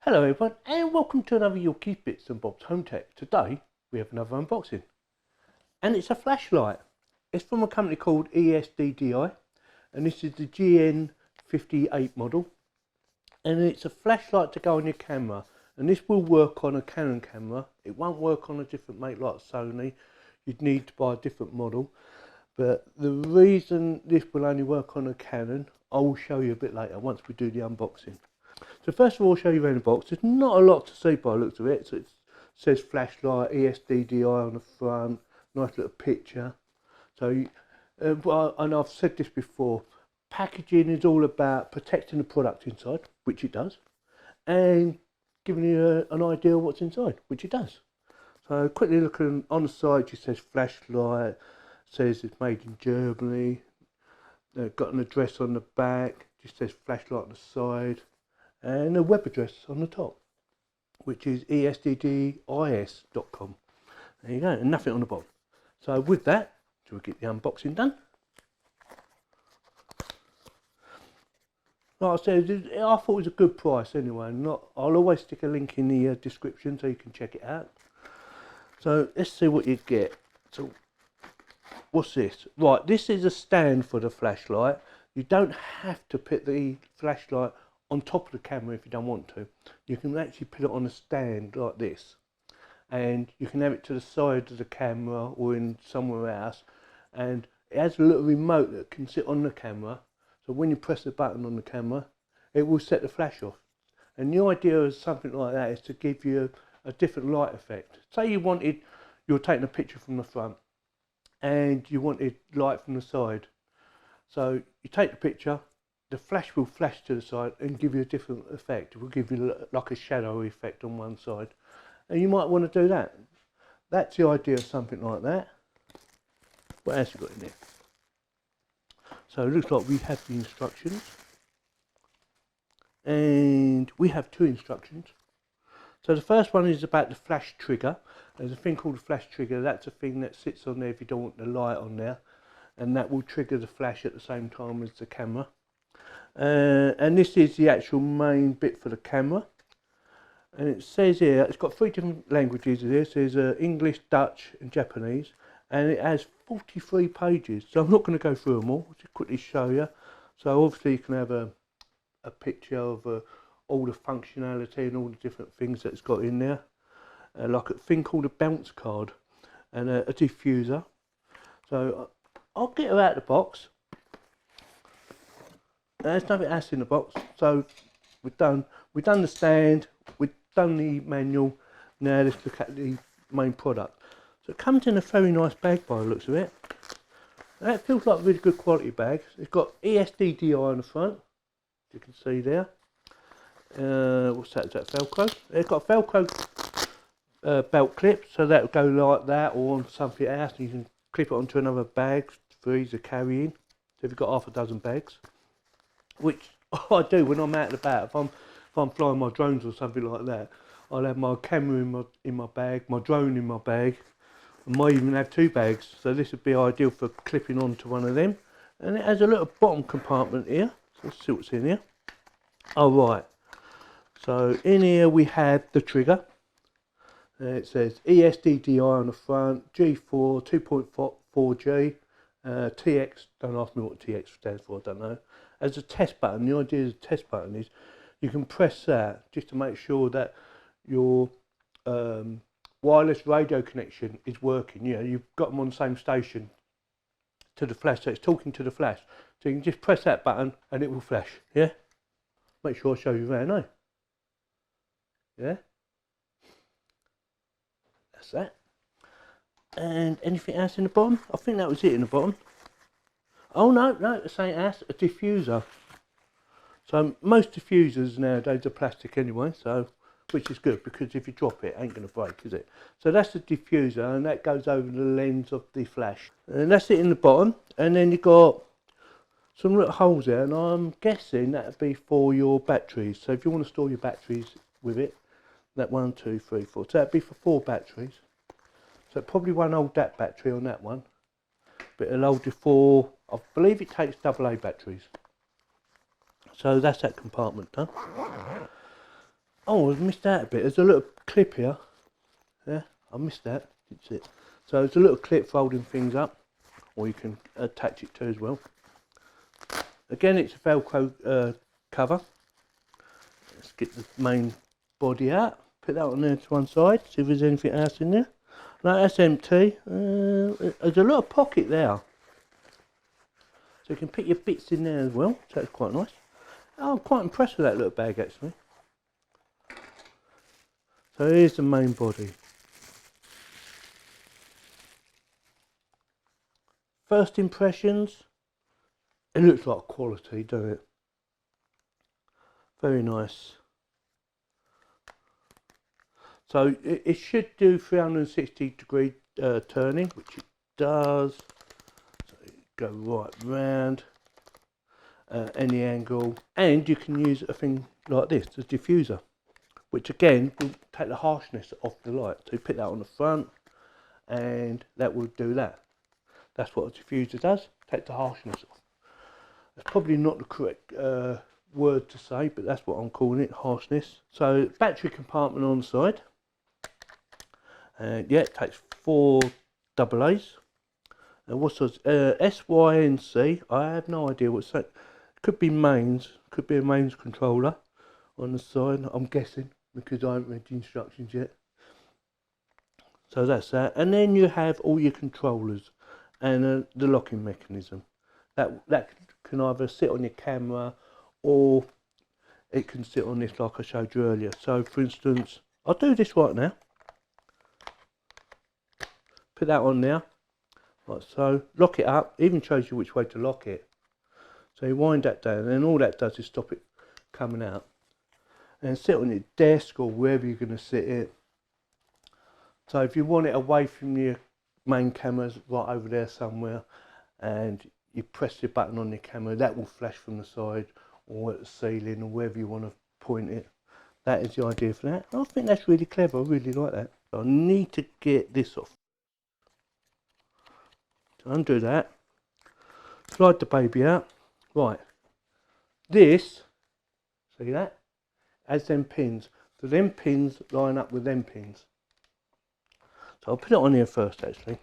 Hello everyone and welcome to another Yorkies Bits and Bobs Home Tech. Today we have another unboxing and it's a flashlight. It's from a company called ESDDI and this is the GN58 model, and it's a flashlight to go on your camera, and this will work on a Canon camera. It won't work on a different make like Sony. You'd need to buy a different model, but the reason this will only work on a Canon I will show you a bit later once we do the unboxing. So first of all, I'll show you around the box. There's not a lot to see by the looks of it. So it says flashlight, ESDDI on the front, nice little picture. So, and I've said this before, packaging is all about protecting the product inside, which it does, and giving you an idea of what's inside, which it does. So quickly looking on the side, it says flashlight, says it's made in Germany, got an address on the back, just says flashlight on the side, and a web address on the top, which is ESDDIS.com. There you go, and nothing on the bottom. So with that, shall we get the unboxing done? Like I said, I thought it was a good price anyway. I'll always stick a link in the description so you can check it out. So let's see what you get. So what's this? Right, this is a stand for the flashlight. You don't have to put the flashlight on top of the camera if you don't want to. You can actually put it on a stand like this, and you can have it to the side of the camera or in somewhere else, and it has a little remote that can sit on the camera, so when you press the button on the camera it will set the flash off. And the idea of something like that is to give you a different light effect. Say you're taking a picture from the front and you wanted light from the side, so you take the picture, the flash will flash to the side and give you a different effect. It will give you like a shadow effect on one side, and you might want to do that. That's the idea of something like that. What else have you got in there? So it looks like we have the instructions, and we have two instructions. So the first one is about the flash trigger. There's a thing called a flash trigger. That's a thing that sits on there if you don't want the light on there, and that will trigger the flash at the same time as the camera. And this is the actual main bit for the camera, and it says here, it's got 3 different languages here. It says English, Dutch and Japanese, and it has 43 pages, so I'm not going to go through them all. I'll just quickly show you. So obviously you can have a picture of all the functionality and all the different things that it's got in there, like a thing called a bounce card and a diffuser. So I'll get her out of the box. There's nothing else in the box, so we've done the stand, we've done the manual. Now let's look at the main product. So it comes in a very nice bag by the looks of it. That feels like a really good quality bag. It's got ESDDI on the front, you can see there. What's that? Is that Velcro? It's got a Velcro belt clip, so that will go like that or on something else, and you can clip it onto another bag for ease of carrying. So if you've got half a dozen bags, which I do when I'm out and about. If I'm flying my drones or something like that, I'll have my camera in my bag, my drone in my bag. I might even have 2 bags, so this would be ideal for clipping onto one of them. And it has a little bottom compartment here, so let's see what's in here. Oh right, so in here we have the trigger. It says ESDDI on the front, G4, 2.4G, TX, don't ask me what TX stands for, I don't know. As a test button, the idea of the test button is you can press that just to make sure that your wireless radio connection is working. You know, you've got them on the same station to the flash, so it's talking to the flash. So you can just press that button and it will flash, yeah? Make sure I show you around, eh? Yeah? That's that. And anything else in the bottom? I think that was it in the bottom. Oh no, it's saying else, a diffuser. So most diffusers nowadays are plastic anyway, so which is good, because if you drop it, it ain't going to break, is it? So that's the diffuser, and that goes over the lens of the flash. And that's it in the bottom, and then you've got some little holes there, and I'm guessing that would be for your batteries. So if you want to store your batteries with it, that 1, 2, 3, 4. So that'd be for 4 batteries. So it probably won't hold that battery on that one, but it'll hold you 4. I believe it takes AA batteries. So that's that compartment done. Oh, I missed out a bit. There's a little clip here. Yeah, I missed that. It's it. So there's a little clip folding things up, or you can attach it to as well. Again, it's a Velcro cover. Let's get the main body out. Put that on there to one side. See if there's anything else in there. No, that's empty. There's a little pocket there, so you can put your bits in there as well. So that's quite nice. Oh, I'm quite impressed with that little bag actually. So here's the main body. First impressions, it looks like quality, doesn't it? Very nice. So it should do 360-degree turning, which it does. So you go right round, any angle, and you can use a thing like this, the diffuser, which again will take the harshness off the light. So you put that on the front, and that will do that. That's what a diffuser does, take the harshness off. That's probably not the correct word to say, but that's what I'm calling it, harshness. So battery compartment on the side. And yeah, it takes 4 AA's. And what's this? S, Y and C. I have no idea what's that. Could be mains, could be a mains controller on the side, I'm guessing, because I haven't read the instructions yet. So that's that. And then you have all your controllers and the locking mechanism. That can either sit on your camera or it can sit on this like I showed you earlier. So for instance, I'll do this right now. Put that on there, like so, lock it up, even shows you which way to lock it. So you wind that down, and then all that does is stop it coming out. And sit on your desk or wherever you're going to sit it. So if you want it away from your main cameras, right over there somewhere, and you press the button on your camera, that will flash from the side or at the ceiling or wherever you want to point it. That is the idea for that. I think that's really clever, I really like that. So I need to get this off. Undo that, slide the baby out. Right, this, see that, has them pins. So them pins line up with them pins. So I'll put it on here first actually.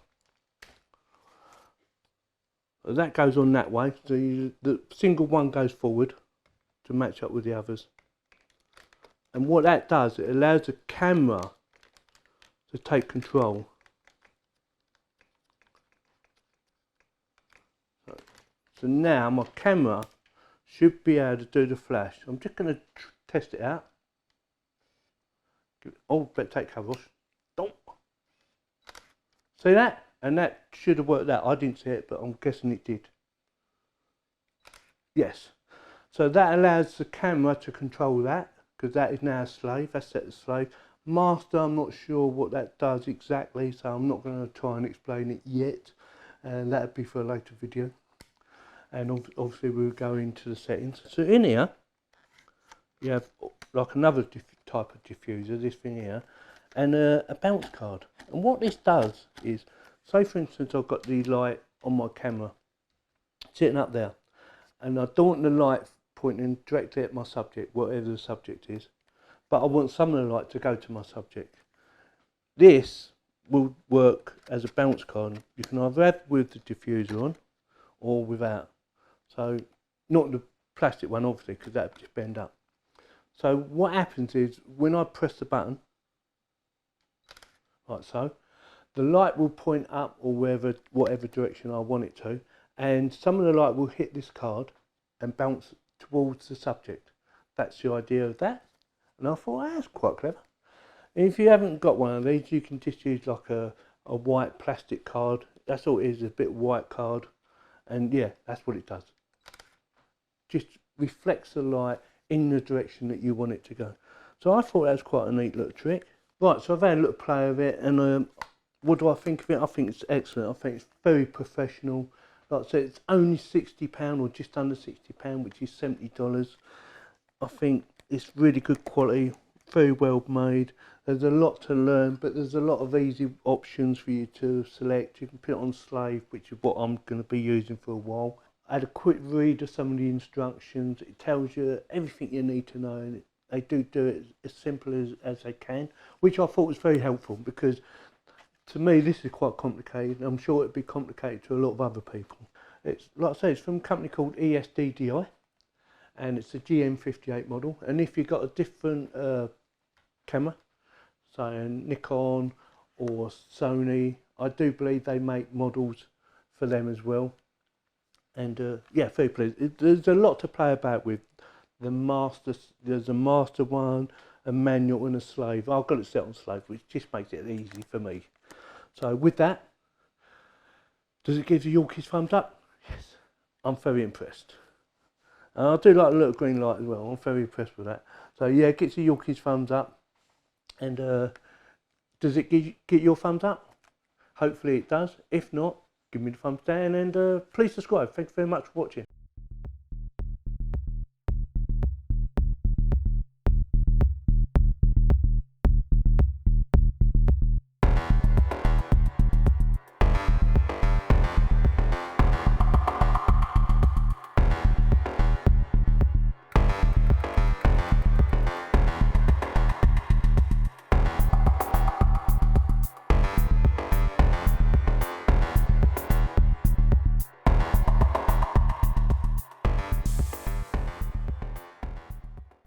So that goes on that way, so the single one goes forward to match up with the others. And what that does, it allows the camera to take control. So now my camera should be able to do the flash. I'm just going to test it out. Oh, better take cover off. Don't. See that? And that should have worked out. I didn't see it, but I'm guessing it did. Yes. So that allows the camera to control that, because that is now a slave. That's set as slave. Master, I'm not sure what that does exactly, so I'm not going to try and explain it yet. And that would be for a later video. And obviously we'll go into the settings. So in here, you have like another type of diffuser, this thing here, and a bounce card. And what this does is, say for instance I've got the light on my camera, sitting up there, and I don't want the light pointing directly at my subject, whatever the subject is, but I want some of the light to go to my subject. This will work as a bounce card. You can either have with the diffuser on, or without. So, not the plastic one obviously, because that would just bend up. So what happens is, when I press the button, like so, the light will point up or whatever direction I want it to, and some of the light will hit this card and bounce towards the subject. That's the idea of that. And I thought, that's quite clever. And if you haven't got one of these, you can just use like a white plastic card. That's all it is, a bit white card. And yeah, that's what it does. Just reflects the light in the direction that you want it to go. So I thought that was quite a neat little trick. Right, so I've had a little play of it, and what do I think of it? I think it's excellent. I think it's very professional. Like I said, it's only £60 or just under £60, which is $70. I think it's really good quality, very well made. There's a lot to learn, but there's a lot of easy options for you to select. You can put it on slave, which is what I'm going to be using for a while. I had a quick read of some of the instructions. It tells you everything you need to know, they do it as simple as they can, which I thought was very helpful, because to me this is quite complicated, and I'm sure it'd be complicated to a lot of other people. It's, like I say, it's from a company called ESDDI, and it's a GN58 model. And if you've got a different camera, say a Nikon or Sony, I do believe they make models for them as well. And yeah, very pleased. There's a lot to play about with the master. There's a master one, a manual, and a slave. I've got it set on slave, which just makes it easy for me. So with that, does it give the Yorkies thumbs up? Yes, I'm very impressed. And I do like the little green light as well. I'm very impressed with that. So yeah, it gets the Yorkies thumbs up. And does it get your thumbs up? Hopefully it does. If not, give me the thumbs down, and please subscribe. Thank you very much for watching.